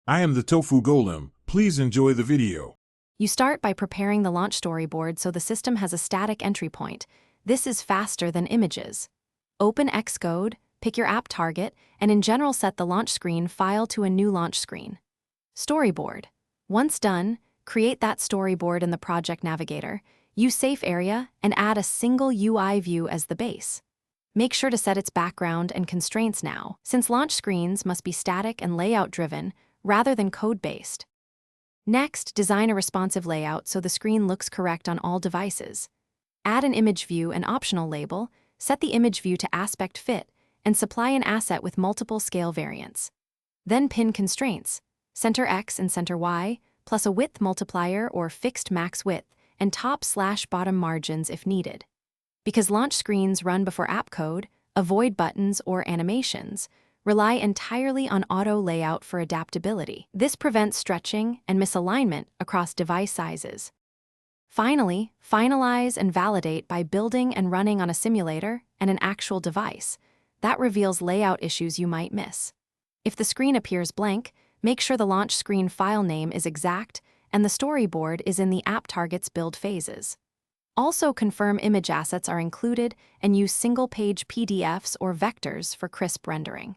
I am the Tofu Golem. Please enjoy the video. You start by preparing the launch storyboard so the system has a static entry point. This is faster than images. Open Xcode, pick your app target, and in general set the launch screen file to a new launch screen. Storyboard. Once done, create that storyboard in the project navigator, use Safe Area, and add a single UI view as the base. Make sure to set its background and constraints now, since launch screens must be static and layout-driven rather than code-based. Next, design a responsive layout so the screen looks correct on all devices. Add an image view and optional label, set the image view to aspect fit, and supply an asset with multiple scale variants. Then pin constraints, center X and center Y, plus a width multiplier or fixed max width, and top/bottom margins if needed. Because launch screens run before app code, avoid buttons or animations. Rely entirely on auto layout for adaptability. This prevents stretching and misalignment across device sizes. Finally, finalize and validate by building and running on a simulator and an actual device. That reveals layout issues you might miss. If the screen appears blank, make sure the launch screen file name is exact and the storyboard is in the app target's build phases. Also confirm image assets are included and use single-page PDFs or vectors for crisp rendering.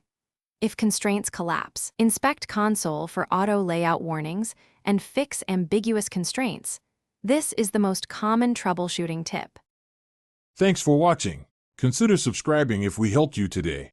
If constraints collapse, inspect console for auto layout warnings and fix ambiguous constraints. This is the most common troubleshooting tip. Thanks for watching. Consider subscribing if we helped you today.